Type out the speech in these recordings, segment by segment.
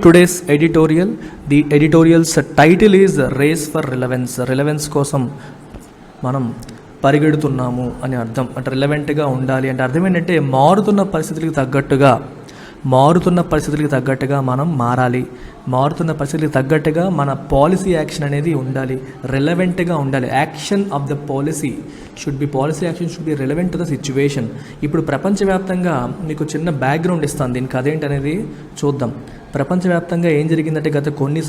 today's editorial. The editorial's title is Race for Relevance. Relevance కోసం మనం పరిగెడుతున్నాము అని అర్థం. అంటే రిలవెంట్గా ఉండాలి అంటే అర్థం ఏంటంటే మారుతున్న పరిస్థితులకు తగ్గట్టుగా మనం మారాలి. మారుతున్న పరిస్థితులకు తగ్గట్టుగా మన పాలసీ యాక్షన్ అనేది ఉండాలి, రిలవెంట్గా ఉండాలి. Action of the policy action should be relevant to the situation. ఇప్పుడు ప్రపంచవ్యాప్తంగా మీకు చిన్న బ్యాక్గ్రౌండ్ ఇస్తాను, దీనికి అదేంటనేది చూద్దాం. ప్రపంచవ్యాప్తంగా ఏం జరిగిందంటే గత కొన్ని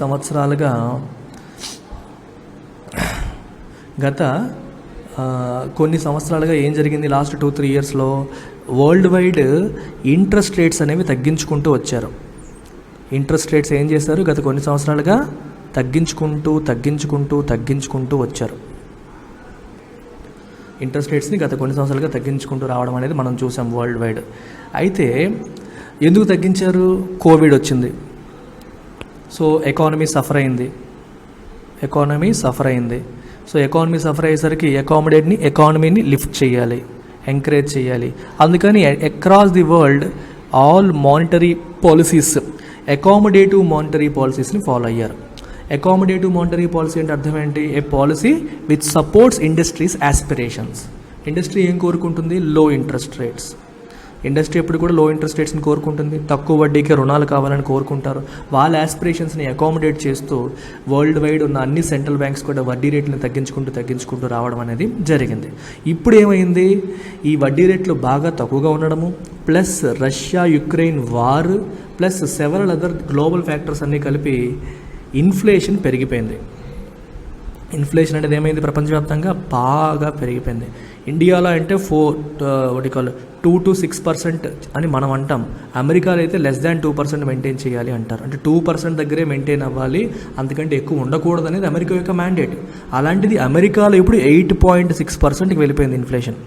సంవత్సరాలుగా ఏం జరిగింది, లాస్ట్ 2-3 ఇయర్స్లో వరల్డ్ వైడ్ ఇంట్రెస్ట్ రేట్స్ అనేవి తగ్గించుకుంటూ వచ్చారు. ఇంట్రెస్ట్ రేట్స్ ఏం చేశారు, గత కొన్ని సంవత్సరాలుగా తగ్గించుకుంటూ వచ్చారు. ఇంట్రెస్ట్ రేట్స్ని గత కొన్ని సంవత్సరాలుగా తగ్గించుకుంటూ రావడం అనేది మనం చూసాం వరల్డ్ వైడ్. అయితే ఎందుకు తగ్గించారు, కోవిడ్ వచ్చింది. సో ఎకానమీ సఫర్ అయింది. సో ఎకానమీ సఫర్ అయ్యేసరికి ఎకానమీని లిఫ్ట్ చేయాలి, ఎంకరేజ్ చేయాలి. అందుకని across the world all monetary policies accommodative monetary పాలసీస్ని ఫాలో అయ్యారు. అకామిడేటివ్ మానిటరీ పాలసీ అంటే అర్థం ఏంటి, a policy which supports industries aspirations. Industry ఏం కోరుకుంటుంది, లో ఇంట్రెస్ట్ రేట్స్. ఇండస్ట్రీ ఎప్పుడు కూడా లో ఇంట్రెస్ట్ రేట్స్ని కోరుకుంటుంది, తక్కువ వడ్డీకే రుణాలు కావాలని కోరుకుంటారు. వాళ్ళ యాస్పిరేషన్స్ని అకామిడేట్ చేస్తూ వరల్డ్ వైడ్ ఉన్న అన్ని సెంట్రల్ బ్యాంక్స్ కూడా వడ్డీ రేట్లను తగ్గించుకుంటూ రావడం అనేది జరిగింది. ఇప్పుడు ఏమైంది, ఈ వడ్డీ రేట్లు బాగా తక్కువగా ఉండడము plus Russia Ukraine war plus several other global factors అన్నీ కలిపి ఇన్ఫ్లేషన్ పెరిగిపోయింది. ఇన్ఫ్లేషన్ అనేది ఏమైంది, ప్రపంచవ్యాప్తంగా బాగా పెరిగిపోయింది. ఇండియాలో అంటే 2-6% అని మనం అంటాం. అమెరికాలో అయితే <2% మెయింటైన్ చేయాలి అంటారు. అంటే 2% దగ్గరే మెయింటైన్ అవ్వాలి, అంతకంటే ఎక్కువ ఉండకూడదు అనేది అమెరికా యొక్క మ్యాండేట్. అలాంటిది అమెరికాలో ఇప్పుడు 8.6%కి వెళ్ళిపోయింది ఇన్ఫ్లేషన్.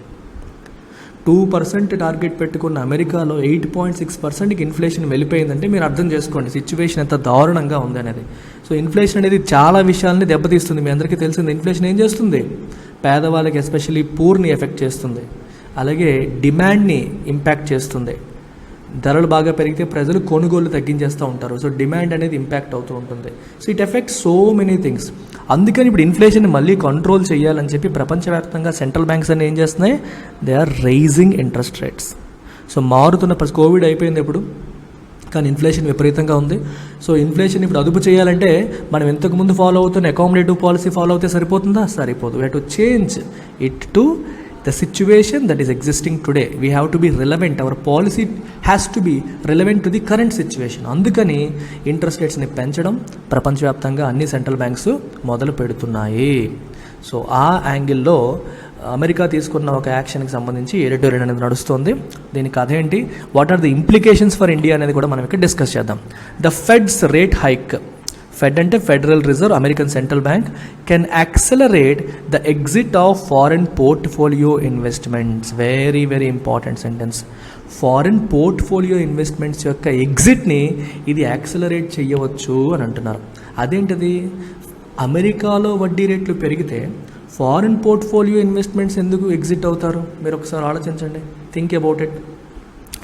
2% టార్గెట్ పెట్టుకున్న అమెరికాలో 8.6%కి ఇన్ఫ్లేషన్ వెళ్ళిపోయిందంటే మీరు అర్థం చేసుకోండి సిచ్యువేషన్ ఎంత దారుణంగా ఉంది అనేది. సో ఇన్ఫ్లేషన్ అనేది చాలా విషయాలని దెబ్బతీస్తుంది. మీ అందరికీ తెలిసింది ఇన్ఫ్లేషన్ ఏం చేస్తుంది, పేదవాళ్ళకి ఎస్పెషల్లీ పూర్ని ఎఫెక్ట్ చేస్తుంది, అలాగే డిమాండ్ని ఇంపాక్ట్ చేస్తుంది. ధరలు బాగా పెరిగితే ప్రజలు కొనుగోలు తగ్గించేస్తూ ఉంటారు. సో డిమాండ్ అనేది ఇంపాక్ట్ అవుతూ ఉంటుంది. So it effects so many things. అందుకని ఇప్పుడు ఇన్ఫ్లేషన్ని మళ్ళీ కంట్రోల్ చేయాలని చెప్పి ప్రపంచవ్యాప్తంగా సెంట్రల్ బ్యాంక్స్ అన్ని ఏం చేస్తున్నాయి, they are raising interest rates. So మారుతున్న కోవిడ్ అయిపోయింది ఇప్పుడు, కానీ ఇన్ఫ్లేషన్ విపరీతంగా ఉంది. సో ఇన్ఫ్లేషన్ ఇప్పుడు అదుపు చేయాలంటే మనం ఇంతకుముందు ఫాలో అవుతున్న అకామిడేటివ్ పాలసీ ఫాలో అవుతే సరిపోతుందా, సరిపోదు. We have to change it to the situation that is existing today. We have to be relevant. Our policy has to be relevant to the current situation. అందుకని interest రేట్స్ని పెంచడం ప్రపంచవ్యాప్తంగా అన్ని central banks మొదలు పెడుతున్నాయి. So ఆ యాంగిల్లో America తీసుకున్న ఒక యాక్షన్కి సంబంధించి ఎడిటోరియల్ అనేది నడుస్తుంది. దీనికి అదేంటి, what are the implications for India అనేది కూడా మనం ఇక్కడ డిస్కస్ చేద్దాం. The Fed's rate hike, Fed అంటే federal reserve American central bank, can accelerate the exit of foreign portfolio investments. Very very important sentence. Foreign portfolio investments యొక్క ఎగ్జిట్ని ఇది accelerate చేయవచ్చు అని అంటున్నారు. అదేంటది, అమెరికాలో వడ్డీ రేట్లు పెరిగితే ఫారెన్ పోర్ట్ఫోలియో ఇన్వెస్ట్మెంట్స్ ఎందుకు ఎగ్జిట్ అవుతారు, మీరు ఒకసారి ఆలోచించండి, థింక్ అబౌట్ ఇట్.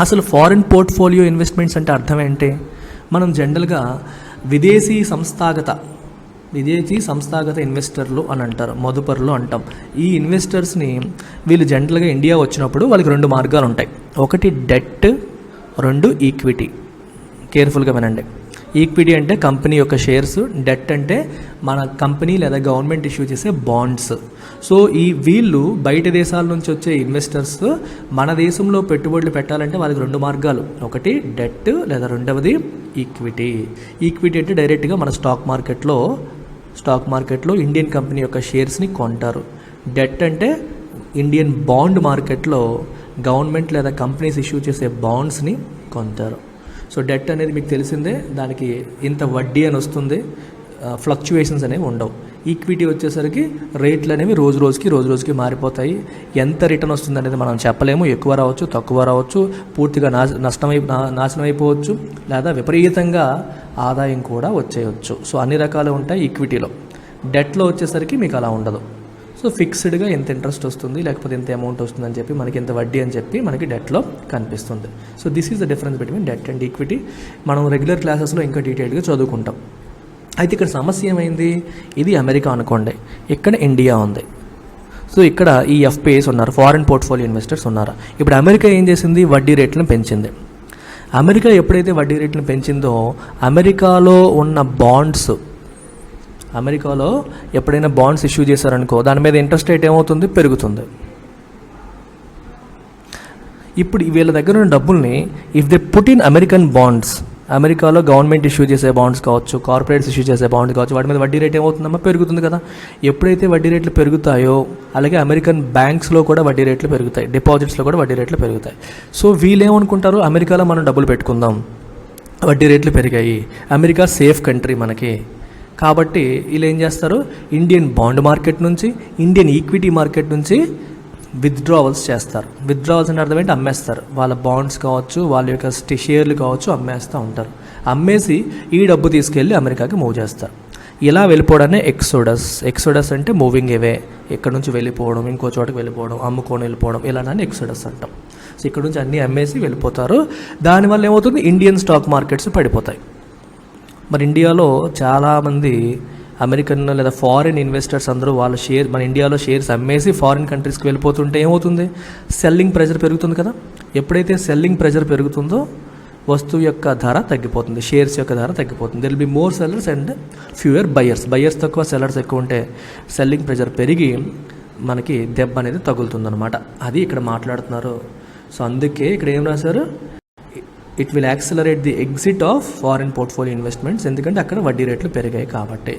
అసలు ఫారెన్ పోర్ట్ఫోలియో ఇన్వెస్ట్మెంట్స్ అంటే అర్థం ఏంటి, మనం జనరల్గా విదేశీ సంస్థాగత ఇన్వెస్టర్లు అని అంటారు, మదుపరులు అంటాం. ఈ ఇన్వెస్టర్స్ని వీళ్ళు జనరల్గా ఇండియా వచ్చినప్పుడు వాళ్ళకి 2 మార్గాలు ఉంటాయి. ఒకటి డెట్, 2 ఈక్విటీ. కేర్ఫుల్గా వినండి. ఈక్విటీ అంటే కంపెనీ యొక్క షేర్స్, డెట్ అంటే మన కంపెనీ లేదా గవర్నమెంట్ ఇష్యూ చేసే బాండ్స్. సో వీళ్ళు బయట దేశాల నుంచి వచ్చే ఇన్వెస్టర్స్ మన దేశంలో పెట్టుబడులు పెట్టాలంటే వాళ్ళకి 2 మార్గాలు. ఒకటి డెట్ లేదా రెండవది ఈక్విటీ. ఈక్విటీ అంటే డైరెక్ట్గా మన స్టాక్ మార్కెట్లో ఇండియన్ కంపెనీ యొక్క షేర్స్ని కొంటారు. డెట్ అంటే ఇండియన్ బాండ్ మార్కెట్లో గవర్నమెంట్ లేదా కంపెనీస్ ఇష్యూ చేసే బాండ్స్ని కొంటారు. సో డెట్ అనేది మీకు తెలిసిందే, దానికి ఇంత వడ్డీ అని వస్తుంది, ఫ్లక్చువేషన్స్ అనేవి ఉండవు. ఈక్విటీ వచ్చేసరికి రేట్లు అనేవి రోజు రోజుకి మారిపోతాయి. ఎంత రిటర్న్ వస్తుంది అనేది మనం చెప్పలేము, ఎక్కువ రావచ్చు, తక్కువ రావచ్చు, పూర్తిగా నాశనం అయిపోవచ్చు, లేదా విపరీతంగా ఆదాయం కూడా వచ్చేయచ్చు. సో అన్ని రకాలు ఉంటాయి ఈక్విటీలో. డెట్లో వచ్చేసరికి మీకు అలా ఉండదు. సో ఫిక్స్డ్గా ఎంత ఇంట్రెస్ట్ వస్తుంది, లేకపోతే ఎంత అమౌంట్ వస్తుంది అని చెప్పి మనకి ఎంత వడ్డీ అని చెప్పి మనకి డెట్లో కనిపిస్తుంది. So this is the difference between debt and equity. మనం రెగ్యులర్ క్లాసెస్లో ఇంకా డీటెయిల్గా చదువుకుంటాం. అయితే ఇక్కడ సమస్య ఏమైంది, ఇది అమెరికా అనుకోండి, ఇక్కడ ఇండియా ఉంది. సో ఇక్కడ ఈ ఎఫ్పిఐస్ ఉన్నారు, ఫారిన్ పోర్ట్ఫోలియో ఇన్వెస్టర్స్ ఉన్నారు. ఇప్పుడు అమెరికా ఏం చేసింది, వడ్డీ రేట్లను పెంచింది. అమెరికా ఎప్పుడైతే వడ్డీ రేట్లను పెంచిందో అమెరికాలో ఉన్న బాండ్స్, అమెరికాలో ఎప్పుడైనా బాండ్స్ ఇష్యూ చేశారనుకో దాని మీద ఇంట్రెస్ట్ రేట్ ఏమవుతుంది, పెరుగుతుంది. ఇప్పుడు వీళ్ళ దగ్గర ఉన్న డబ్బుల్ని if they put in American bonds, అమెరికాలో గవర్నమెంట్ ఇష్యూ చేసే బాండ్స్ కావచ్చు, కార్పొరేట్స్ ఇష్యూ చేసే బాండ్స్ కావచ్చు, వాటి మీద వడ్డీ రేట్ ఏమవుతుందమ్మా, పెరుగుతుంది కదా. ఎప్పుడైతే వడ్డీ రేట్లు పెరుగుతాయో అలాగే అమెరికన్ బ్యాంక్స్లో కూడా వడ్డీ రేట్లు పెరుగుతాయి, డిపాజిట్స్లో కూడా వడ్డీ రేట్లు పెరుగుతాయి. సో వీళ్ళు ఏమనుకుంటారు, అమెరికాలో మనం డబ్బులు పెట్టుకుందాం, వడ్డీ రేట్లు పెరిగాయి, అమెరికా సేఫ్ కంట్రీ మనకి, కాబట్టి వీళ్ళు ఏం చేస్తారు, ఇండియన్ బాండ్ మార్కెట్ నుంచి, ఇండియన్ ఈక్విటీ మార్కెట్ నుంచి విత్డ్రావల్స్ చేస్తారు. విత్డ్రావల్స్ అంటే అర్థం ఏంటి, అమ్మేస్తారు. వాళ్ళ బాండ్స్ కావచ్చు, వాళ్ళ యొక్క షేర్లు కావచ్చు అమ్మేస్తూ ఉంటారు. అమ్మేసి ఈ డబ్బు తీసుకెళ్ళి అమెరికాకి మూవ్ చేస్తారు. ఇలా వెళ్ళిపోవడాన్ని ఎక్సోడస్. ఎక్సోడస్ అంటే మూవింగ్ అవే, ఇక్కడ నుంచి వెళ్ళిపోవడం, ఇంకో చోటకి వెళ్ళిపోవడం, అమ్ముకొని వెళ్ళిపోవడం, ఇలానే ఎక్సోడస్ అంటాం. సో ఇక్కడ నుంచి అన్నీ అమ్మేసి వెళ్ళిపోతారు. దానివల్ల ఏమవుతుంది, ఇండియన్ స్టాక్ మార్కెట్స్ పడిపోతాయి. మరి ఇండియాలో చాలామంది అమెరికన్ లేదా ఫారిన్ ఇన్వెస్టర్స్ అందరూ వాళ్ళ మన ఇండియాలో షేర్స్ అమ్మేసి ఫారిన్ కంట్రీస్కి వెళ్ళిపోతుంటే ఏమవుతుంది, సెల్లింగ్ ప్రెజర్ పెరుగుతుంది కదా. ఎప్పుడైతే సెల్లింగ్ ప్రెజర్ పెరుగుతుందో వస్తువు యొక్క ధర తగ్గిపోతుంది, షేర్స్ యొక్క ధర తగ్గిపోతుంది. There will be more sellers and fewer buyers. Buyers తక్కువ, సెల్లర్స్ ఎక్కువ ఉంటే సెల్లింగ్ ప్రెజర్ పెరిగి మనకి దెబ్బ అనేది తగులుతుందన్నమాట. అది ఇక్కడ మాట్లాడుతున్నారు. సో అందుకే ఇక్కడ ఏం రాశారు, it will accelerate the exit of foreign portfolio investments, ఎందుకంటే అక్కడ వడ్డీ రేట్లు పెరిగాయి కాబట్టి.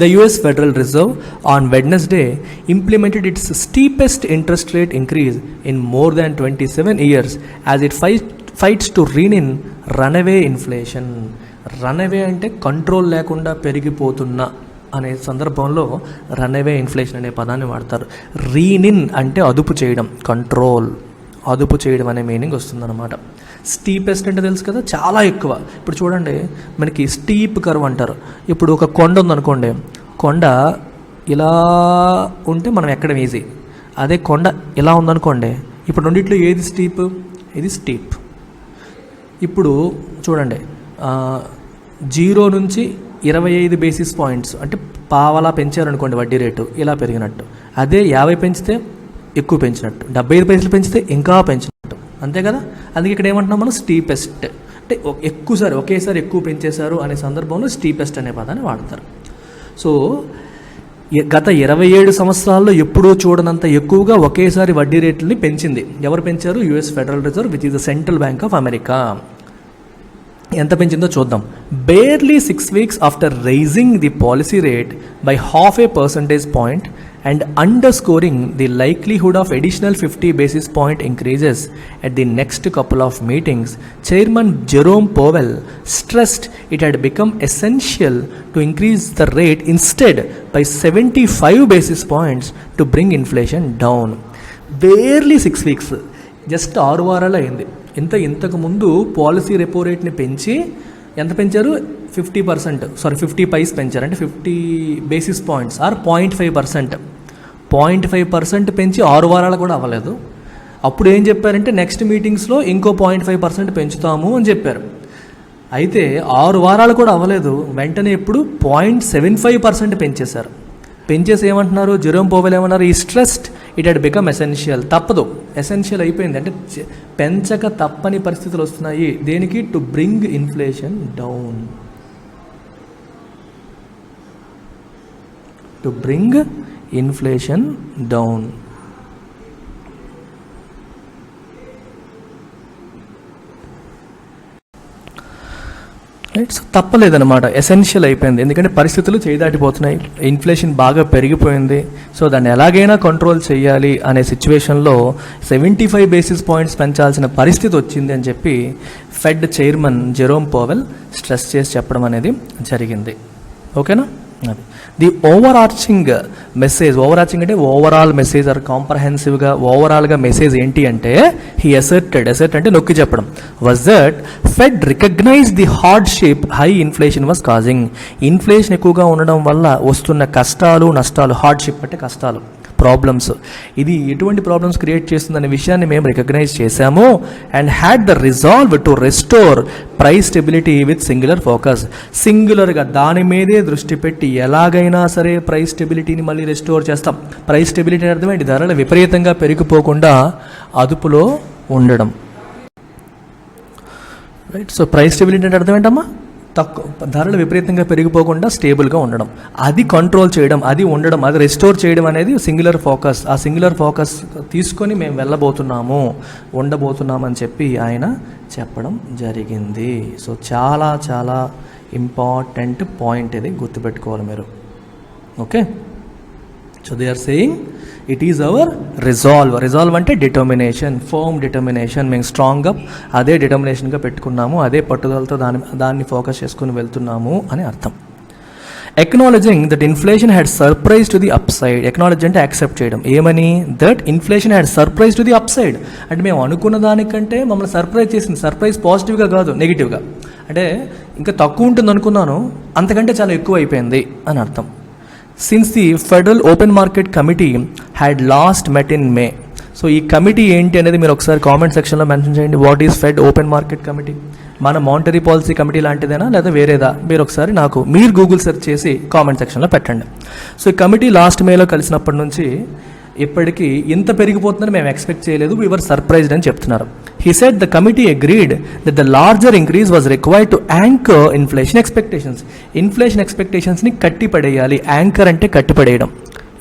The US Federal Reserve on Wednesday implemented its steepest interest rate increase in more than 27 years as it fights to rein in runaway inflation. Runaway అంటే control లేకుండా పెరిగిపోతున్న అనే సందర్భంలో రన్అవే ఇన్ఫ్లేషన్ అనే పదాన్ని వాడతారు. రీన్ ఇన్ అంటే అదుపు చేయడం, కంట్రోల్, అదుపు చేయడం అనే మీనింగ్ వస్తుందన్నమాట. స్టీపెస్ట్ అంటే తెలుసు కదా, చాలా ఎక్కువ. ఇప్పుడు చూడండి, మనకి స్టీప్ కర్వ్ అంటారు. ఇప్పుడు ఒక కొండ ఉందనుకోండి, కొండ ఇలా ఉంటే మనం ఎక్కడం ఈజీ. అదే కొండ ఇలా ఉందనుకోండి, ఇప్పుడు రెండిట్లో ఏది స్టీప్, ఇది స్టీప్. ఇప్పుడు చూడండి, 0 నుంచి 25 బేసిస్ పాయింట్స్ అంటే పావలా పెంచారనుకోండి వడ్డీ రేటు, ఇలా పెరిగినట్టు. అదే 50 పెంచితే ఎక్కువ పెంచినట్టు, 75 పైసలు పెంచితే ఇంకా పెంచినట్టు, అంతే కదా. అందుకే ఇక్కడ ఏమంటున్నాం మనం, స్టీపెస్ట్ అంటే ఎక్కువసారి ఒకేసారి ఎక్కువ పెంచేశారు అనే సందర్భంలో స్టీపెస్ట్ అనే పదాన్ని వాడతారు. సో గత 27 సంవత్సరాల్లో ఎప్పుడూ చూడనంత ఎక్కువగా ఒకేసారి వడ్డీ రేట్లని పెంచింది. ఎవరు పెంచారు, US federal reserve, which is the central bank of America. ఎంత పెంచిందో చూద్దాం. Barely 6 weeks after raising the policy rate by 0.5 percentage point and underscoring the likelihood of additional 50 basis point increases at the next couple of meetings, Chairman Jerome Powell stressed it had become essential to increase the rate instead by 75 basis points to bring inflation down. Barely 6 weeks, just 6 వారాలు అయింది. ఇంతకు ముందు policy repo రేట్ని పెంచి ఎంత పెంచారు, 50 vice పెంచారు, అంటే 50 basis points are 0.5%. 0.5% పెంచి 6 వారాలు కూడా అవ్వలేదు. అప్పుడు ఏం చెప్పారంటే నెక్స్ట్ మీటింగ్స్లో ఇంకో 0.5% పెంచుతాము అని చెప్పారు. అయితే 6 వారాలు కూడా అవ్వలేదు, వెంటనే ఇప్పుడు 0.75% పెంచేశారు. పెంచేసి ఏమంటున్నారు, జెరోమ్ పోవెల్ ఏమన్నారు, ఈ stressed it had become essential, తప్పదు, ఎసెన్షియల్ అయిపోయింది, అంటే పెంచక తప్పని పరిస్థితులు వస్తున్నాయి. దేనికి, to bring inflation down, to bring inflation down. Right. So తప్పలేదన్నమాట, ఎసెన్షియల్ అయిపోయింది, ఎందుకంటే పరిస్థితులు చేదాటిపోతున్నాయి, ఇన్ఫ్లేషన్ బాగా పెరిగిపోయింది. సో దాన్ని ఎలాగైనా కంట్రోల్ చేయాలి అనే సిచ్యువేషన్లో 75 బేసిస్ పాయింట్స్ పెంచాల్సిన పరిస్థితి వచ్చింది అని చెప్పి fed chairman Jerome Powell stress చేసి చెప్పడం అనేది జరిగింది. ఓకేనా. అది ది ఓవరార్చింగ్ మెసేజ్. ఓవరార్చింగ్ అంటే ఓవరాల్ మెసేజ్ ఆర్ కాంప్రహెన్సివ్గా ఓవరాల్గా మెసేజ్ ఏంటి అంటే హీ అసర్ట్ అంటే నొక్కి చెప్పడం was that Fed recognise the hardship high inflation was causing. Inflation ఎక్కువగా ఉండడం వల్ల వస్తున్న కష్టాలు నష్టాలు, హార్డ్షిప్ అంటే కష్టాలు, ప్రాబ్లమ్స్, ఇది ఎటువంటి ప్రాబ్లమ్స్ క్రియేట్ చేస్తుందనే విషయాన్ని మేము రికగ్నైజ్ చేశాము. And had the resolve to restore price stability with singular focus. సింగులర్గా దాని మీదే దృష్టి పెట్టి ఎలాగైనా సరే ప్రైస్ స్టెబిలిటీని మళ్ళీ రెస్టోర్ చేస్తాం. ప్రైస్ స్టెబిలిటీ అర్థమేంటి? ధరలు విపరీతంగా పెరిగిపోకుండా అదుపులో ఉండడం. రైట్. సో ప్రైస్ స్టెబిలిటీ అంటే అర్థం ఏంటమ్మా? తక్కువ ధరలు విపరీతంగా పెరిగిపోకుండా స్టేబుల్గా ఉండడం, అది కంట్రోల్ చేయడం, అది ఉండడం, అది రెస్టోర్ చేయడం అనేది సింగులర్ ఫోకస్. ఆ సింగులర్ ఫోకస్ తీసుకొని మేము ఉండబోతున్నామని చెప్పి ఆయన చెప్పడం జరిగింది. సో చాలా చాలా ఇంపార్టెంట్ పాయింట్ ఇది, గుర్తుపెట్టుకోవాలి మీరు. Okay. So they are saying it is our resolve అంటే డిటర్మినేషన్, ఫర్మ్ డిటర్మినేషన్. మేము స్ట్రాంగ్గా అదే డిటర్మినేషన్గా పెట్టుకున్నాము, అదే పట్టుదలతో దాన్ని ఫోకస్ చేసుకుని వెళ్తున్నాము అని అర్థం. Acknowledging that inflation had surprise to the up side. Acknowledge అంటే యాక్సెప్ట్ చేయడం. ఏమని? That inflation had surprise to the up side అంటే మేము అనుకున్న దానికంటే మమ్మల్ని సర్ప్రైజ్ చేసింది. సర్ప్రైజ్ పాజిటివ్గా కాదు, నెగిటివ్గా. అంటే ఇంకా తక్కువ ఉంటుంది అనుకున్నాను, అంతకంటే చాలా ఎక్కువ అయిపోయింది అని అర్థం. Since the federal open market committee had last met in May. So ఈ కమిటీ ఏంటి అనేది మీరు ఒకసారి కామెంట్ సెక్షన్లో మెన్షన్ చేయండి. What is fed open market committee? మన మానిటరీ పాలసీ కమిటీ లాంటిదేనా లేదా వేరేదా? మీరు ఒకసారి మీరు గూగుల్ సెర్చ్ చేసి కామెంట్ సెక్షన్లో పెట్టండి. సో ఈ కమిటీ లాస్ట్ మేలో కలిసినప్పటి నుంచి ఇప్పటికీ ఇంత పెరిగిపోతుందని మేము ఎక్స్పెక్ట్ చేయలేదు, వీ వర్ సర్ప్రైజ్డ్ అని చెప్తున్నారు. He said the committee agreed that the larger increase was required to anchor inflation expectations. Inflation expectations ని కట్టిపడేయాలి. యాంకర్ అంటే కట్టిపడేయడం.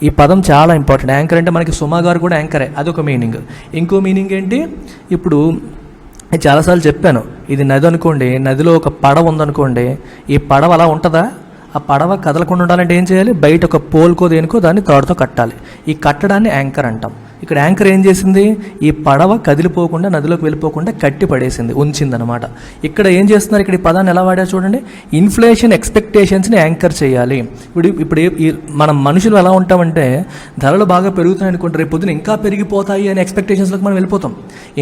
ఈ పదం చాలా ఇంపార్టెంట్. యాంకర్ అంటే మనకి సుమా గారు కూడా యాంకరే, అదొక మీనింగ్. ఇంకో మీనింగ్ ఏంటి? ఇప్పుడు చాలాసార్లు చెప్పాను, ఇది నది అనుకోండి, నదిలో ఒక పడవ ఉందనుకోండి, ఈ పడవ అలా ఉంటుందా? ఆ పడవ కదలకుండా ఉండాలంటే ఏం చేయాలి? బయట ఒక పోల్కో దేనికో దాన్ని తాడుతో కట్టాలి. ఈ కట్టడాన్ని యాంకర్ అంటాం. ఇక్కడ యాంకర్ ఏం చేసింది? ఈ పడవ కదిలిపోకుండా, నదిలోకి వెళ్ళిపోకుండా కట్టి పడేసింది, ఉంచిందనమాట. ఇక్కడ ఏం చేస్తున్నారు? ఇక్కడ ఈ పదాన్ని ఎలా వాడారు చూడండి. ఇన్ఫ్లేషన్ ఎక్స్పెక్టేషన్స్ని యాంకర్ చేయాలి. ఇప్పుడు మనం మనుషులు ఎలా ఉంటామంటే, ధరలు బాగా పెరుగుతాయి అనుకుంటే రేపు పొద్దున ఇంకా పెరిగిపోతాయి అనే ఎక్స్పెక్టేషన్స్లోకి మనం వెళ్ళిపోతాం.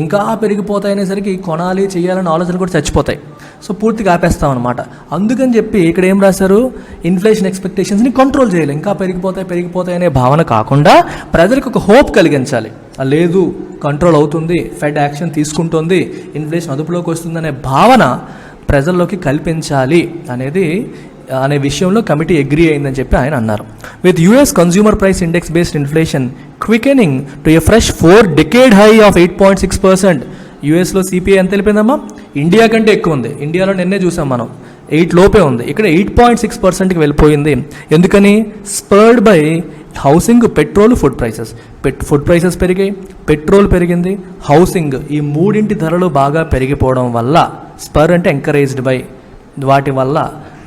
ఇంకా పెరిగిపోతాయి అనేసరికి కొనాలి, చేయాలని ఆలోచనలు కూడా చచ్చిపోతాయి. సో పూర్తిగా ఆపేస్తాం అనమాట. అందుకని చెప్పి ఇక్కడ ఏం రాశారు? ఇన్ఫ్లేషన్ ఎక్స్పెక్టేషన్స్ని కంట్రోల్ చేయాలి. ఇంకా పెరిగిపోతాయి అనే భావన కాకుండా ప్రజలకు ఒక హోప్ కలిగించాలి. లేదు, కంట్రోల్ అవుతుంది, ఫెడ్ యాక్షన్ తీసుకుంటుంది, ఇన్ఫ్లేషన్ అదుపులోకి వస్తుందనే భావన ప్రజల్లోకి కల్పించాలి అనే విషయంలో కమిటీ అగ్రీ అయిందని చెప్పి ఆయన అన్నారు. With US consumer price index based inflation quickening to a fresh 4 decade high of 8.6%. యుఎస్లో సిపిఐ ఎంత వెళ్ళిపోయిందమ్మా? ఇండియా కంటే ఎక్కువ ఉంది. ఇండియాలో నిన్నే చూసాం మనం, 8 లోపే ఉంది. ఇక్కడ 8.6%కి వెళ్ళిపోయింది. ఎందుకని? Spurred by housing, petrol, food prices. Food prices పెరిగాయి, పెట్రోల్ పెరిగింది, హౌసింగ్, ఈ మూడింటి ధరలు బాగా పెరిగిపోవడం వల్ల, స్పర్ అంటే ఎంకరేజ్డ్ బై, వాటి వల్ల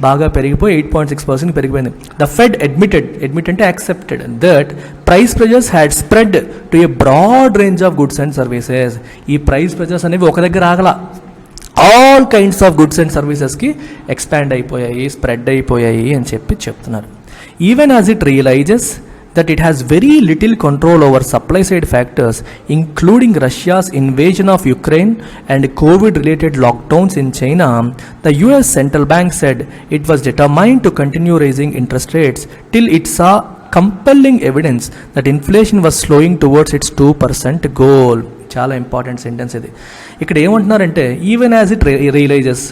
బాగా పెరిగిపోయి 8.6% పెరిగిపోయింది. ద ఫెడ్ అడ్మిట్ అంటే accepted that price pressures had spread to a broad range of goods and services. ఈ ప్రైస్ ప్రెజర్స్ అనేవి ఒక దగ్గర ఆగల, all kinds of goods and సర్వీసెస్కి ఎక్స్పాండ్ అయిపోయాయి, స్ప్రెడ్ అయిపోయాయి అని చెప్తున్నారు. Even as it realises that it has very little control over supply side factors, including Russia's invasion of Ukraine and COVID-related lockdowns in China, the US central bank said it was determined to continue raising interest rates till it saw compelling evidence that inflation was slowing towards its 2% goal. చాలా important sentence ఇది. ఇక్కడ ఏమంటున్నారంటే, even as it realises,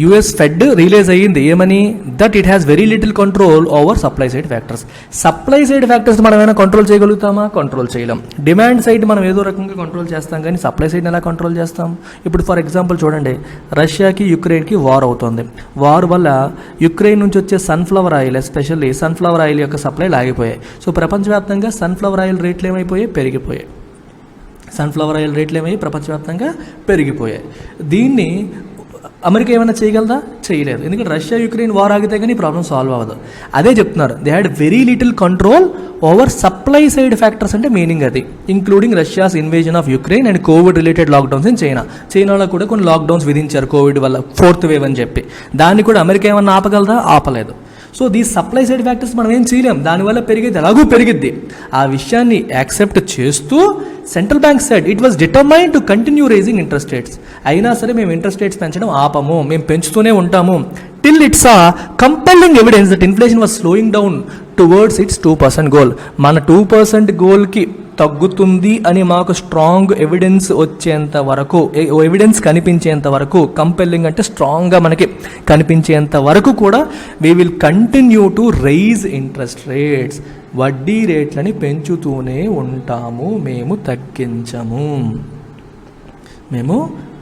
US Fed realise అయ్యింది ఏమని? That it has very little control over supply side factors. Supply side factors మనం ఏమైనా control చేయగలుగుతామా? Control చేయలేం. డిమాండ్ సైడ్ మనం ఏదో రకంగా కంట్రోల్ చేస్తాం, కానీ సప్లై సైడ్ని ఎలా కంట్రోల్ చేస్తాం? ఇప్పుడు ఫర్ ఎగ్జాంపుల్ చూడండి, రష్యాకి యుక్రెయిన్కి వార్ అవుతుంది. వార్ వల్ల యుక్రెయిన్ నుంచి వచ్చే sunflower oil, especially sunflower oil యొక్క సప్లైలు ఆగిపోయాయి. సో ప్రపంచవ్యాప్తంగా సన్ఫ్లవర్ ఆయిల్ రేట్లు ఏమైపోయాయి? పెరిగిపోయాయి. సన్ఫ్లవర్ ఆయిల్ రేట్లు ఏమయ్యి ప్రపంచవ్యాప్తంగా పెరిగిపోయాయి. దీన్ని అమెరికా ఏమైనా చేయగలదా? చేయలేదు. ఎందుకంటే రష్యా యుక్రెయిన్ వార్ ఆగితే కానీ ప్రాబ్లం సాల్వ్ అవ్వదు. అదే చెప్తున్నారు, they had very little control over supply side factors అంటే మీనింగ్ అది, including Russia's invasion of Ukraine and Covid related lockdowns in చైనాలో కూడా కొన్ని లాక్డౌన్స్ విధించారు కోవిడ్ వల్ల, 4th వేవ్ అని చెప్పి. దాన్ని కూడా అమెరికా ఏమన్నా ఆపగలదా? ఆపలేదు. So these supply side factors మనం ఏం చేయలేం, దానివల్ల పెరిగేది ఎలాగూ పెరిగిద్ది. ఆ విషయాన్ని యాక్సెప్ట్ చేస్తూ central bank said it was determined to continue raising interest rates. అయినా సరే మేము ఇంట్రెస్ట్ రేట్స్ పెంచడం ఆపము, మేము పెంచుతూనే ఉంటాము till it saw compelling evidence that inflation was slowing down towards its 2% goal. మన 2% గోల్కి తగ్గుతుంది అని మాకు స్ట్రాంగ్ ఎవిడెన్స్ వచ్చేంత వరకు, ఎవిడెన్స్ కనిపించేంత వరకు, కంపెల్లింగ్ అంటే స్ట్రాంగ్గా మనకి కనిపించేంత వరకు కూడా we will continue to rise interest rates, వడ్డీ రేట్లని పెంచుతూనే ఉంటాము, మేము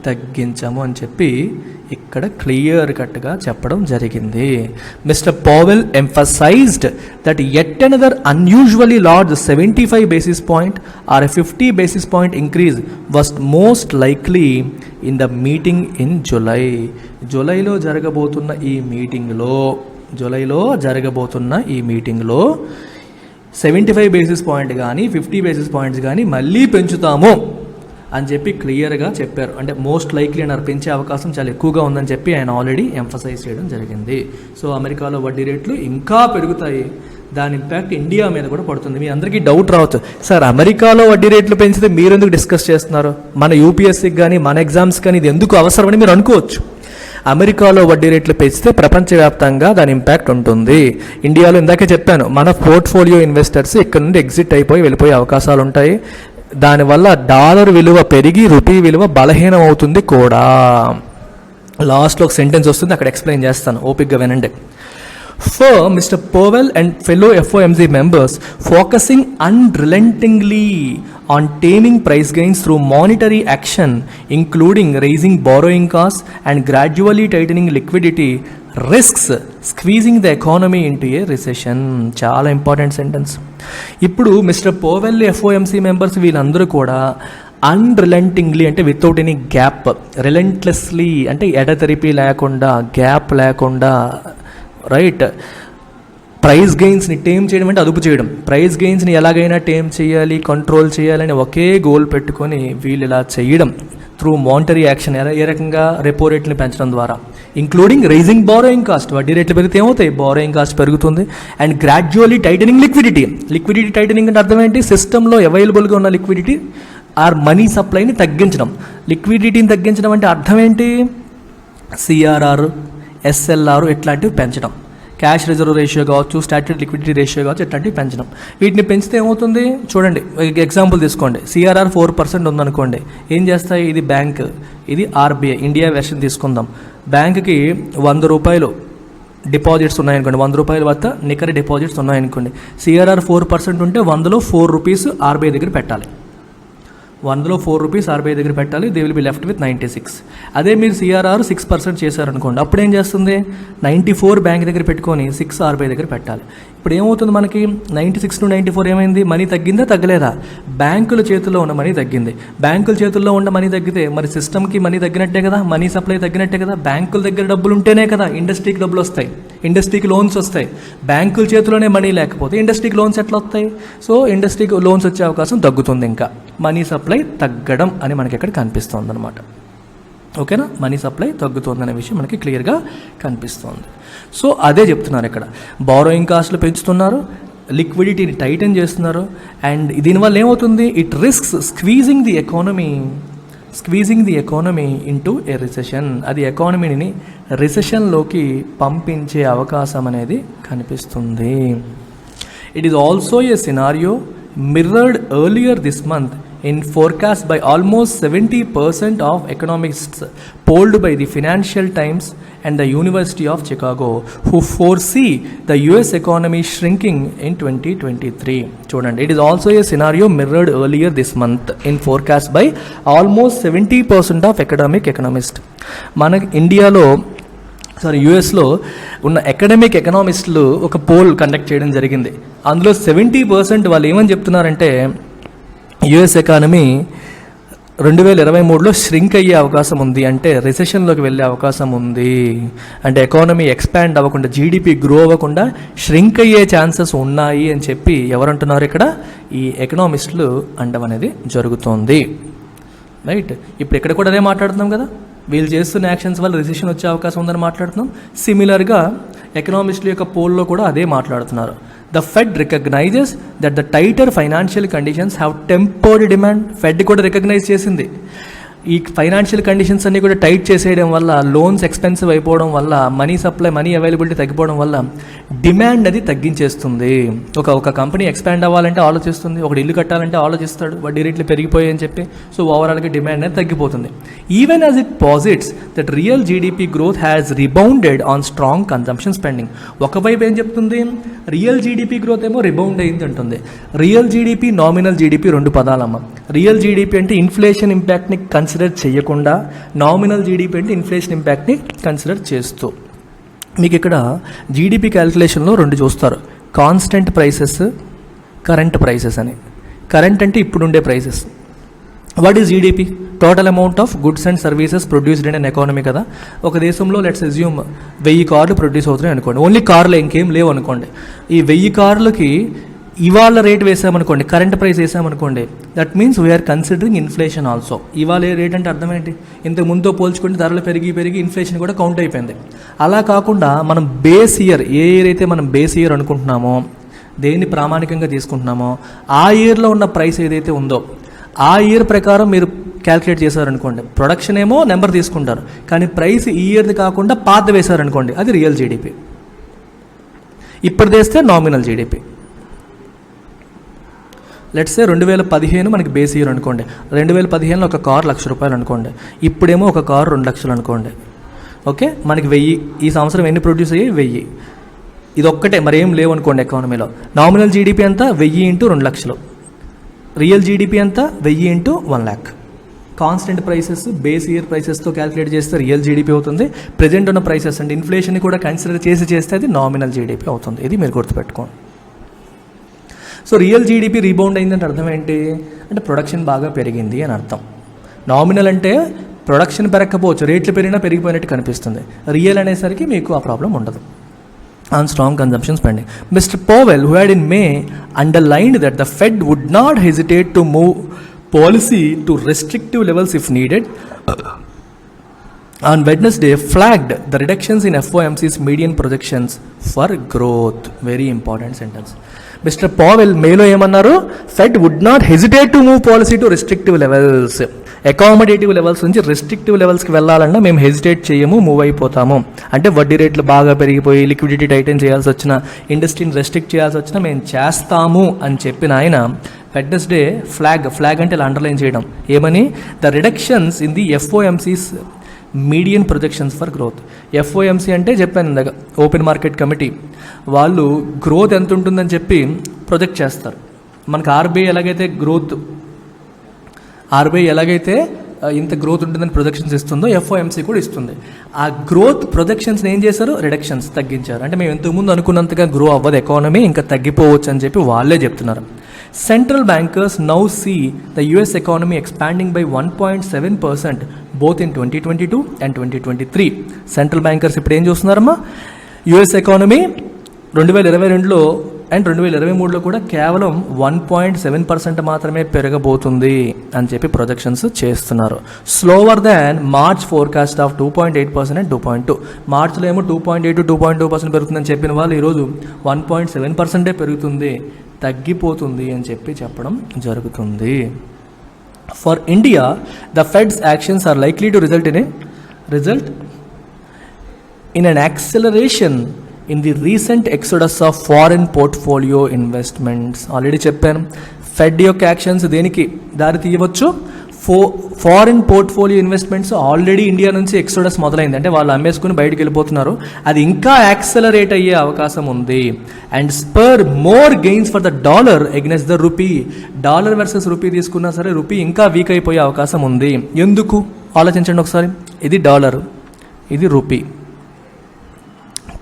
తగ్గించము అని చెప్పి ఇక్కడ క్లియర్ కట్గా చెప్పడం జరిగింది. Mister Powell emphasised that yet another unusually large 75 basis point or a 50 basis point increase was most likely in the meeting in July. జూలైలో జరగబోతున్న ఈ మీటింగ్లో 75 బేసిస్ పాయింట్ కానీ 50 బేసిస్ పాయింట్స్ కానీ మళ్ళీ పెంచుతాము అని చెప్పి క్లియర్గా చెప్పారు. అంటే మోస్ట్ లైక్లీ అని పెంచే అవకాశం చాలా ఎక్కువగా ఉందని చెప్పి ఆయన ఆల్రెడీ ఎంఫసైజ్ చేయడం జరిగింది. సో అమెరికాలో వడ్డీ రేట్లు ఇంకా పెరుగుతాయి, దాని ఇంపాక్ట్ ఇండియా మీద కూడా పడుతుంది. మీ అందరికీ డౌట్ రావచ్చు, సార్ అమెరికాలో వడ్డీ రేట్లు పెంచితే మీరు ఎందుకు డిస్కస్ చేస్తున్నారు, మన యూపీఎస్సీకి కానీ మన ఎగ్జామ్స్ కానీ ఇది ఎందుకు అవసరమని మీరు అనుకోవచ్చు. అమెరికాలో వడ్డీ రేట్లు పెంచితే ప్రపంచవ్యాప్తంగా దాని ఇంపాక్ట్ ఉంటుంది. ఇండియాలో ఇందాకే చెప్పాను, మన పోర్ట్ఫోలియో ఇన్వెస్టర్స్ ఇక్కడ నుండి ఎగ్జిట్ అయిపోయి వెళ్ళిపోయే అవకాశాలు ఉంటాయి. దానివల్ల డాలర్ విలువ పెరిగి రూపీ విలువ బలహీనం అవుతుంది కూడా. లాస్ట్లో ఒక సెంటెన్స్ వస్తుంది, అక్కడ ఎక్స్ప్లెయిన్ చేస్తాను, ఓపిక్గా వినండి. For Mr. Powell and fellow FOMC members focusing unrelentingly on taming price gains through monetary action, including raising borrowing costs and gradually tightening liquidity, risks squeezing the economy into a recession. చాలా important sentence. ఇప్పుడు mister Powell FOMC members వీళ్ళందరూ కూడా అన్రిలెంటింగ్లీ అంటే without any gap, relentlessly అంటే ఎడతెరిపి లేకుండా, gap లేకుండా, right, price గెయిన్స్ని tame చేయడం అంటే అదుపు చేయడం, ప్రైస్ గెయిన్స్ని ఎలాగైనా టేమ్ చేయాలి, కంట్రోల్ చేయాలని ఒకే గోల్ పెట్టుకొని వీళ్ళు ఇలా చేయడం త్రూ మానిటరీ యాక్షన్. ఏ రకంగా? రెపో రేట్ని పెంచడం ద్వారా, ఇంక్లూడింగ్ రైజింగ్ బారోయింగ్ కాస్ట్. వడ్డీ రేట్లు పెరిగితే ఏమవుతాయి? బారోయింగ్ కాస్ట్ పెరుగుతుంది. And gradually titling liquidity. Liquidity titling అంటే అర్థం ఏంటి? సిస్టంలో అవైలబుల్గా ఉన్న లిక్విడిటీ ఆర్ మనీ సప్లైని తగ్గించడం. లిక్విడిటీని తగ్గించడం అంటే అర్థం ఏంటి? సిఆర్ఆర్, ఎస్ఎల్ఆర్ ఇట్లాంటివి పెంచడం. క్యాష్ రిజర్వ్ రేషియో కావచ్చు, స్టాట్యూటరీ లిక్విడిటీ రేషియో కావచ్చు, ఇట్లాంటివి పెంచడం. వీటిని పెంచితే ఏమవుతుంది చూడండి. ఎగ్జాంపుల్ తీసుకోండి, సిఆర్ఆర్ 4% ఉందనుకోండి, ఏం చేస్తాయి? ఇది బ్యాంక్, ఇది ఆర్బీఐ, ఇండియా వెర్షన్ తీసుకుందాం. బ్యాంక్కి 100 రూపాయలు డిపాజిట్స్ ఉన్నాయనుకోండి, 100 రూపాయల వద్ద నికర డిపాజిట్స్ ఉన్నాయనుకోండి. సిఆర్ఆర్ 4% ఉంటే 100లో 4 రూపీస్ ఆర్బీఐ దగ్గర పెట్టాలి. 100లో 4 రూపీస్ ఆర్బీఐ దగ్గర పెట్టాలి. They will be left with 96. అదే మీరు సిఆర్ఆర్ 6% చేశారనుకోండి, అప్పుడు ఏం చేస్తుంది? 94 బ్యాంక్ దగ్గర పెట్టుకొని 6 ఆర్బీఐ దగ్గర పెట్టాలి. ఇప్పుడు ఏమవుతుంది మనకి? 96 టు 94 ఏమైంది? మనీ తగ్గిందా తగ్గలేదా? బ్యాంకుల చేతుల్లో ఉన్న మనీ తగ్గింది. బ్యాంకుల చేతుల్లో ఉన్న మనీ తగ్గితే మరి సిస్టమ్కి మనీ తగ్గినట్టే కదా, మనీ సప్లై తగ్గినట్టే కదా. బ్యాంకుల దగ్గర డబ్బులు ఉంటేనే కదా ఇండస్ట్రీకి డబ్బులు వస్తాయి, ఇండస్ట్రీకి లోన్స్ వస్తాయి. బ్యాంకుల చేతిలోనే మనీ లేకపోతే ఇండస్ట్రీకి లోన్స్ ఎట్లా వస్తాయి? సో ఇండస్ట్రీకి లోన్స్ వచ్చే అవకాశం తగ్గుతుంది. ఇంకా మనీ సప్లై తగ్గడం అని మనకి ఇక్కడ కనిపిస్తుంది అనమాట. ఓకేనా? మనీ సప్లై తగ్గుతుందనే విషయం మనకి క్లియర్గా కనిపిస్తుంది. సో అదే చెప్తున్నారు ఇక్కడ. బారోయింగ్ కాస్ట్లు పెంచుతున్నారు, లిక్విడిటీని టైటన్ చేస్తున్నారు. అండ్ దీనివల్ల ఏమవుతుంది? It risks squeezing the economy into A recession. అది ఎకానమీని రిసెషన్లోకి పంపించే అవకాశం అనేది కనిపిస్తుంది. It is also a scenario mirrored earlier this month in forecast by almost 70% of economists polled by the Financial Times and the University of Chicago, who foresee the US economy shrinking in 2023. చూడండి, it is also a scenario mirrored earlier this month in forecast by almost 70% of economists. మన ఇండియాలో యుఎస్లో ఉన్న academic ఎకనామిస్టులు ఒక pole conduct చేయడం జరిగింది. అందులో 70% వాళ్ళు ఏమని చెప్తున్నారంటే యుఎస్ ఎకానమీ 2023లో ష్రింక్ అయ్యే అవకాశం ఉంది, అంటే రిసెషన్లోకి వెళ్ళే అవకాశం ఉంది. అంటే ఎకానమీ ఎక్స్పాండ్ అవ్వకుండా, జీడిపి గ్రో అవ్వకుండా ష్రింక్ అయ్యే ఛాన్సెస్ ఉన్నాయి అని చెప్పి ఎవరంటున్నారు? ఇక్కడ ఈ ఎకనామిస్టులు అనడం అనేది జరుగుతోంది. రైట్, ఇప్పుడు ఇక్కడ కూడా అదే మాట్లాడుతున్నాం కదా, వీళ్ళు చేస్తున్న యాక్షన్స్ వల్ల రిసెషన్ వచ్చే అవకాశం ఉందని మాట్లాడుతున్నాం. సిమిలర్గా ఎకనామిస్టుల యొక్క పోల్లో కూడా అదే మాట్లాడుతున్నారు. The Fed recognises that the tighter financial conditions have tempered demand. Fed కూడా రికగ్నైజ్ చేసింది ఈ ఫైనాన్షియల్ కండిషన్స్ అన్నీ కూడా టైట్ చేసేయడం వల్ల, లోన్స్ ఎక్స్పెన్సివ్ అయిపోవడం వల్ల, మనీ సప్లై, మనీ అవైలబిలిటీ తగ్గిపోవడం వల్ల డిమాండ్ అది తగ్గించేస్తుంది. ఒక కంపెనీ ఎక్స్పాండ్ అవ్వాలంటే ఆలోచిస్తుంది, ఒకటి ఇల్లు కట్టాలంటే ఆలోచిస్తాడు, వడ్డీ రేట్లు పెరిగిపోయాయి అని చెప్పి. సో ఓవరాల్గా డిమాండ్ అనేది తగ్గిపోతుంది. Even as it posits that real GDP growth has rebounded on strong consumption spending. ఒకవైపు ఏం చెప్తుంది, రియల్ జీడిపి గ్రోత్ ఏమో రిబౌండ్ అయింది అంటుంది. రియల్ జీడిపి, నామినల్ జీడిపి రెండు పదాలమ్మ. రియల్ జీడిపి అంటే ఇన్ఫ్లేషన్ ఇంపాక్ట్ని కన్సిడర్ చేయకుండా, నామినల్ జీడిపి అంటే ఇన్ఫ్లేషన్ ఇంపాక్ట్ని కన్సిడర్ చేస్తూ. మీకు ఇక్కడ జీడిపి క్యాలిక్యులేషన్లో రెండు చూస్తారు, కాన్స్టెంట్ ప్రైసెస్, కరెంట్ ప్రైసెస్ అని. కరెంట్ అంటే ఇప్పుడుండే prices. What is GDP? Total amount of goods and services produced in an economy కదా. ఒక దేశంలో లెట్స్ అజ్యూమ్ 1000 కార్లు ప్రొడ్యూస్ అవుతున్నాయి అనుకోండి, ఓన్లీ కార్లు, ఇంకేం లేవు అనుకోండి. ఈ 1000 కార్లకి ఇవాళ రేట్ వేసామనుకోండి, కరెంట్ ప్రైస్ వేసామనుకోండి, that means we are considering inflation also. ఇవాళ రేట్ అంటే అర్థం ఏంటి, ఇంతకు ముందుతో పోల్చుకుంటే ధరలు పెరిగి ఇన్ఫ్లేషన్ కూడా కౌంట్ అయిపోయింది. అలా కాకుండా మనం బేస్ ఇయర్, ఏ ఇయర్ అయితే మనం బేస్ ఇయర్ అనుకుంటున్నామో, దేన్ని ప్రామాణికంగా తీసుకుంటున్నామో, ఆ ఇయర్లో ఉన్న ప్రైస్ ఏదైతే ఉందో ఆ ఇయర్ ప్రకారం మీరు క్యాల్కులేట్ చేశారనుకోండి. ప్రొడక్షన్ ఏమో నెంబర్ తీసుకుంటారు, కానీ ప్రైస్ ఈ ఇయర్ది కాకుండా పాత వేశారనుకోండి, అది రియల్ జీడిపి. ఇప్పుడు తెస్తే నామినల్ జీడిపి. లెట్స్ సే 2015 మనకి బేస్ ఇయర్ అనుకోండి. 2015లో ఒక కార్ 1,00,000 రూపాయలు అనుకోండి. ఇప్పుడేమో ఒక కారు 2,00,000 అనుకోండి. ఓకే, మనకి 1000, ఈ సంవత్సరం ఎన్ని ప్రొడ్యూస్ అయ్యాయి? 1000. ఇది ఒక్కటే, మరేం లేవు అనుకోండి ఎకానమీలో. నామినల్ జీడిపి అంతా 1000 ఇంటూ 2,00,000. రియల్ జీడిపి అంతా 1000 into 1,00,000. Constant prices, base year ప్రైసెస్తో క్యాలిక్యులేట్ చేస్తే రియల్ జీడిపి అవుతుంది. ప్రజెంట్ ఉన్న ప్రైసెస్ అంటే ఇన్ఫ్లేషన్ని కూడా కన్సిడర్ చేస్తే అది నామినల్ జీడిపి అవుతుంది. ఇది మీరు గుర్తుపెట్టుకోండి. సో రియల్ జీడిపి రీబౌండ్ అయిందంటే అర్థం ఏంటి అంటే ప్రొడక్షన్ బాగా పెరిగింది అని అర్థం. నామినల్ అంటే ప్రొడక్షన్ పెరగకపోవచ్చు, రేట్లు పెరిగినా పెరిగిపోయినట్టు కనిపిస్తుంది. రియల్ అనేసరికి మీకు ఆ ప్రాబ్లం ఉండదు. On strong consumption spending, Mr. Powell, who had in May underlined that the Fed would not hesitate to move policy to restrictive levels if needed, on Wednesday flagged the reductions in FOMC's median projections for growth. Very important sentence. Mr. Powell మేలో ఏమన్నారు, Fed would not hesitate to move policy to restrictive levels. Accommodative levels నుంచి restrictive లెవెల్స్కి వెళ్ళాలన్నా మేము hesitate చేయము, move అయిపోతాము. అంటే వడ్డీ రేట్లు బాగా పెరిగిపోయి లిక్విడిటీ టైటన్ చేయాల్సి వచ్చినా, ఇండస్ట్రీని రెస్ట్రిక్ట్ చేయాల్సి వచ్చినా మేము చేస్తాము అని చెప్పిన ఆయన వెడ్నెస్డే ఫ్లాగ్ అంటే ఇలా అండర్లైన్ చేయడం ఏమని, the reductions in the FOMC's median projections for growth. FOMC అంటే చెప్పాను ఇందాక, ఓపెన్ మార్కెట్ కమిటీ. వాళ్ళు గ్రోత్ ఎంత ఉంటుందని చెప్పి ప్రొజెక్ట్ చేస్తారు. మనకు ఆర్బీఐ ఎలాగైతే ఇంత గ్రోత్ ఉంటుందని ప్రొజెక్షన్స్ ఇస్తుందో FOMC కూడా ఇస్తుంది. ఆ గ్రోత్ ప్రొజెక్షన్స్ని ఏం చేశారు, రిడక్షన్స్ తగ్గించారు. అంటే మేము ఇంతకుముందు అనుకున్నంతగా గ్రో అవ్వదు ఎకానమీ, ఇంకా తగ్గిపోవచ్చు అని చెప్పి వాళ్ళే చెప్తున్నారు. Central bankers now see the US economy expanding by 1.7% both in 2022 and 2023. Central bankers ఇప్పుడు ఏం చూస్తున్నారమ్మా, US ఎకానమీ 2022లో అండ్ 2023లో కూడా కేవలం 1.7% మాత్రమే పెరగబోతుంది అని చెప్పి ప్రొజెక్షన్స్ చేస్తున్నారు. Slower than March forecast of 2.8% and 2.2. మార్చ్లో ఏమో 2.8 to 2.2% పెరుగుతుందని చెప్పిన వాళ్ళు ఈరోజు 1.7% పెరుగుతుంది, తగ్గిపోతుంది అని చెప్పడం జరుగుతుంది. For India the Fed's actions are likely to result in an acceleration in the recent exodus of foreign portfolio investments. Already చెప్పాను, ఫెడ్ యొక్క యాక్షన్స్ దేనికి దారి తీయవచ్చు, foreign portfolio investments. Already India నుంచి ఎక్సోడస్ మొదలైంది, అంటే వాళ్ళు అమ్మేసుకుని బయటకు వెళ్ళిపోతున్నారు. అది ఇంకా యాక్సలరేట్ అయ్యే అవకాశం ఉంది. And spur more gains for the dollar against the rupee. Dollar versus rupee తీసుకున్నా సరే రూపీ ఇంకా వీక్ అయిపోయే అవకాశం ఉంది. ఎందుకు ఆలోచించండి ఒకసారి. ఇది డాలర్, ఇది rupee.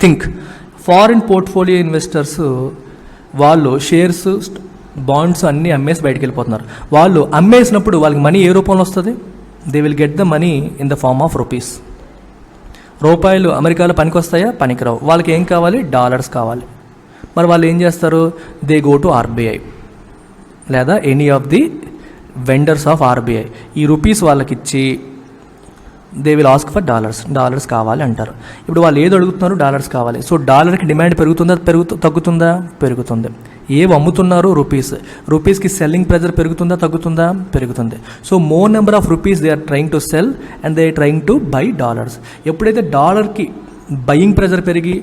Think, foreign portfolio investors వాళ్ళు షేర్స్, బాండ్స్ అన్నీ అమ్మేసి బయటకు వెళ్ళిపోతున్నారు. వాళ్ళు అమ్మేసినప్పుడు వాళ్ళకి మనీ ఏ రూపంలో వస్తుంది, they will get the money in the form of rupees. రూపాయలు అమెరికాలో పనికి వస్తాయా, పనికిరావు. వాళ్ళకి ఏం కావాలి, డాలర్స్ కావాలి. మరి వాళ్ళు ఏం చేస్తారు, దే గో టు RBI లేదా any of the vendors of RBI. ఈ రూపీస్ వాళ్ళకి ఇచ్చి they will ask for dollars కావాలి అంటారు. ఇప్పుడు వాళ్ళు ఏది అడుగుతున్నారు, డాలర్స్ కావాలి. సో డాలర్కి డిమాండ్ పెరుగుతుందా తగ్గుతుందా? పెరుగుతుంది. ఏవి అమ్ముతున్నారు? రూపీస్కి సెల్లింగ్ ప్రెజర్ పెరుగుతుందా తగ్గుతుందా? పెరుగుతుంది. So more number of rupees they are trying to sell and they are trying to buy dollars. ఎప్పుడైతే డాలర్కి బయింగ్ ప్రెజర్ పెరిగి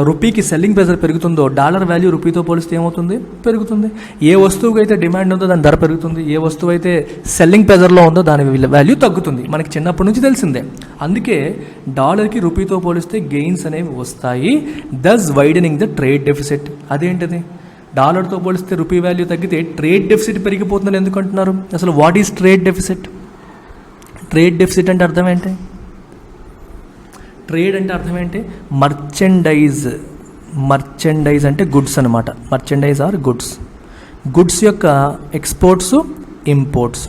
రూపీకి సెల్లింగ్ ప్రెజర్ పెరుగుతుందో డాలర్ వాల్యూ రూపీతో పోలిస్తే ఏమవుతుంది? పెరుగుతుంది. ఏ వస్తువుకి అయితే డిమాండ్ ఉందో దాని ధర పెరుగుతుంది, ఏ వస్తువు అయితే సెల్లింగ్ ప్రెజర్లో ఉందో దాని వాల్యూ తగ్గుతుంది. మనకి చిన్నప్పటి నుంచి తెలిసిందే. అందుకే డాలర్కి రూపీతో పోలిస్తే గెయిన్స్ అనేవి వస్తాయి, దస్ వైడనింగ్ ద ట్రేడ్ డెఫిసిట్. అదేంటిది? డాలర్తో పోలిస్తే రూపీ వాల్యూ తగ్గితే ట్రేడ్ డెఫిసిట్ పెరిగిపోతుందని ఎందుకు అంటున్నారు? అసలు what is trade deficit? Trade deficit అంటే అర్థం ఏంటి? ట్రేడ్ అంటే అర్థం ఏంటి? మర్చెండైజ్ అంటే గుడ్స్ అనమాట. మర్చెండైజ్ ఆర్ గుడ్స్ యొక్క ఎక్స్పోర్ట్స్, ఇంపోర్ట్స్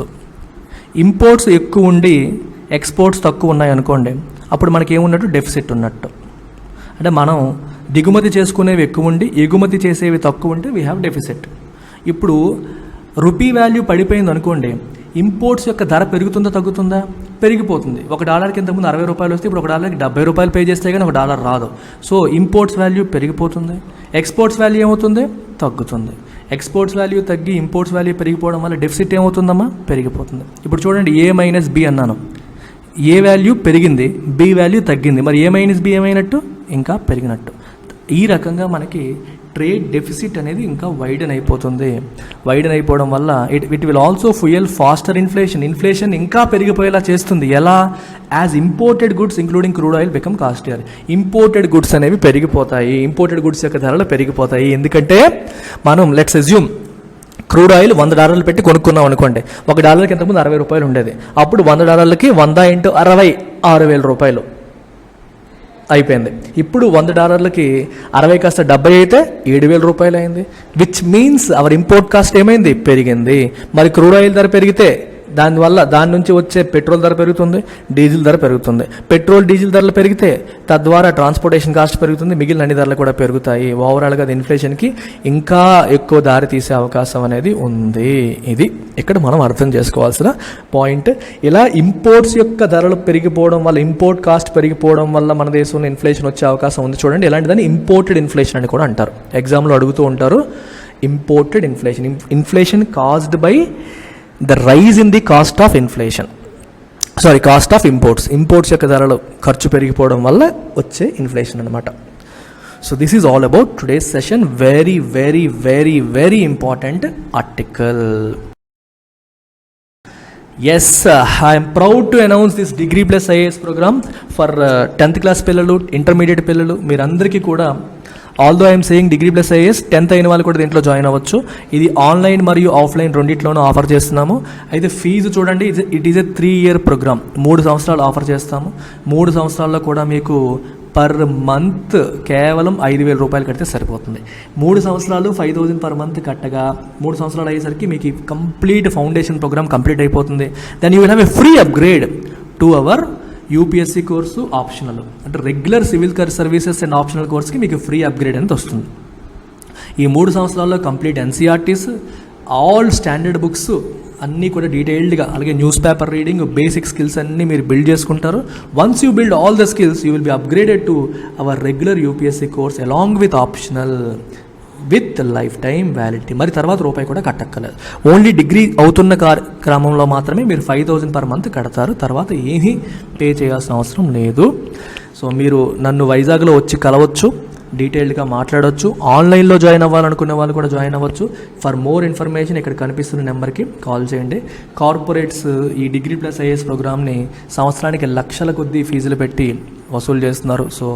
ఎక్కువ ఉండి ఎక్స్పోర్ట్స్ తక్కువ ఉన్నాయి అనుకోండి, అప్పుడు మనకి ఏమున్నట్టు? డెఫిసిట్ ఉన్నట్టు. అంటే మనం దిగుమతి చేసుకునేవి ఎక్కువ ఉండి ఎగుమతి చేసేవి తక్కువ ఉంటే వీ హ్యావ్ డెఫిసిట్. ఇప్పుడు రూపీ వాల్యూ పడిపోయింది అనుకోండి, ఇంపోర్ట్స్ యొక్క ధర పెరుగుతుందా తగ్గుతుందా? పెరిగిపోతుంది. $1 ఇంతకుముందు $60 వస్తే ఇప్పుడు $1కి $70 పే చేస్తే కానీ $1 రాదు. సో ఇంపోర్ట్స్ వాల్యూ పెరిగిపోతుంది. ఎక్స్పోర్ట్స్ వాల్యూ ఏమవుతుంది? తగ్గుతుంది. ఎక్స్పోర్ట్స్ వాల్యూ తగ్గి ఇంపోర్ట్స్ వాల్యూ పెరిగిపోవడం వల్ల డెఫిసిట్ ఏమవుతుందమ్మా? పెరిగిపోతుంది. ఇప్పుడు చూడండి, A-B అన్నాను. ఏ వాల్యూ పెరిగింది, బి వాల్యూ తగ్గింది. మరి A-B ఏమైనట్టు? ఇంకా పెరిగినట్టు. ఈ రకంగా మనకి ట్రేడ్ డెఫిసిట్ అనేది ఇంకా వైడన్ అయిపోవడం వల్ల it will also fuel faster inflation ఇంకా పెరిగిపోయేలా చేస్తుంది. ఎలా? As imported goods including crude oil become costlier. Imported goods అనేవి పెరిగిపోతాయి, ఇంపోర్టెడ్ గుడ్స్ యొక్క ధరలు పెరిగిపోతాయి. ఎందుకంటే మనం లెట్స్ అజ్యూమ్ క్రూడ్ ఆయిల్ $100 పెట్టి కొనుక్కున్నాం అనుకోండి. $1కి ఇంతకుముందు $60 ఉండేది. అప్పుడు $100కి 100 × 60 $6,000 అయిపోయింది. ఇప్పుడు $100కి 60 కాస్త 70 అయితే $7,000 అయింది. Which means hour import cost ఏమైంది? పెరిగింది. మరి క్రూడ్ ఆయిల్ ధర పెరిగితే దాని నుంచి వచ్చే పెట్రోల్ ధర పెరుగుతుంది, డీజిల్ ధర పెరుగుతుంది. పెట్రోల్ డీజిల్ ధరలు పెరిగితే తద్వారా ట్రాన్స్పోర్టేషన్ కాస్ట్ పెరుగుతుంది, మిగిలిన అన్ని ధరలు కూడా పెరుగుతాయి. ఓవరాల్గా అది ఇన్ఫ్లేషన్కి ఇంకా ఎక్కువ దారి తీసే అవకాశం అనేది ఉంది. ఇది ఇక్కడ మనం అర్థం చేసుకోవాల్సిన పాయింట్. ఇలా ఇంపోర్ట్స్ యొక్క ధరలు పెరిగిపోవడం వల్ల, ఇంపోర్ట్ కాస్ట్ పెరిగిపోవడం వల్ల మన దేశంలో ఇన్ఫ్లేషన్ వచ్చే అవకాశం ఉంది. చూడండి, ఇలాంటిదని ఇంపోర్టెడ్ ఇన్ఫ్లేషన్ అని కూడా అంటారు. ఎగ్జామ్లో అడుగుతూ ఉంటారు. Imported inflation caused by the rise in the cost of imports యొక్క ధరలు ఖర్చు పెరిగిపోవడం వల్ల వచ్చే ఇన్ఫ్లేషన్ అనమాట. So this is all about today's session. Very very very very important article. Yes, I'm proud to announce this degree plus IAS programme for 10th class పిల్లలు, intermediate పిల్లలు, మీరందరికీ కూడా. Although I'm saying degree plus IAS 10th అయిన వాళ్ళు కూడా దీంట్లో join అవ్వచ్చు. ఇది ఆన్లైన్ మరియు ఆఫ్లైన్ రెండింటిలోనూ ఆఫర్ చేస్తున్నాము. అయితే ఫీజు చూడండి, it is a 3-year programme. 3 సంవత్సరాలు ఆఫర్ చేస్తాము. 3 సంవత్సరాల్లో కూడా మీకు పర్ మంత్ కేవలం $5,000 కడితే సరిపోతుంది. 3 సంవత్సరాలు 5,000 పర్ మంత్ కట్టగా 3 సంవత్సరాలు అయ్యేసరికి మీకు కంప్లీట్ ఫౌండేషన్ ప్రోగ్రామ్ కంప్లీట్ అయిపోతుంది. Then you will have a free upgrade to our UPSC course optional. అంటే regular civil services and optional కోర్స్కి మీకు ఫ్రీ అప్గ్రేడ్ అనేది వస్తుంది. ఈ 3 సంవత్సరాల్లో complete NCERTs, all standard books అన్నీ కూడా డీటెయిల్డ్గా, అలాగే newspaper reading, basic skills అన్నీ మీరు బిల్డ్ చేసుకుంటారు. Once you build all the skills you will be upgraded to our regular UPSC course along with optional with life time validity. మరి తర్వాత రూపాయి కూడా కట్టక్కర్లేదు. ఓన్లీ డిగ్రీ అవుతున్న క్రమంలో మాత్రమే మీరు 5,000 పర్ మంత్ కడతారు. తర్వాత ఏమీ పే చేయాల్సిన అవసరం లేదు. సో మీరు నన్ను వైజాగ్లో వచ్చి కలవచ్చు, డీటెయిల్డ్గా మాట్లాడవచ్చు. ఆన్లైన్లో జాయిన్ అవ్వాలనుకునే వాళ్ళు కూడా జాయిన్ అవ్వచ్చు. ఫర్ మోర్ ఇన్ఫర్మేషన్ ఇక్కడ కనిపిస్తున్న నెంబర్కి కాల్ చేయండి. కార్పొరేట్స్ ఈ డిగ్రీ ప్లస్ IAS ప్రోగ్రామ్ని సంవత్సరానికి లక్షల కొద్దీ ఫీజులు పెట్టి వసూలు చేస్తున్నారు. So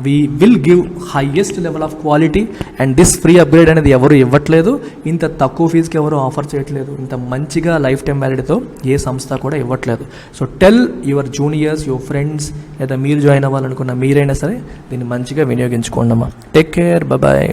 we will give highest level of quality and this free upgrade అనేది ఎవరు ఇవ్వట్లేదు. ఇంత తక్కువ ఫీజుకి ఎవరు ఆఫర్ చేయట్లేదు. ఇంత మంచిగా లైఫ్ టైం వ్యాలిడీతో ఏ సంస్థ కూడా ఇవ్వట్లేదు. So tell your juniors, your friends, లేదా మీరు జాయిన్ అవ్వాలనుకున్న మీరైనా సరే దీన్ని మంచిగా వినియోగించుకోండి అమ్మా. Take care, bye.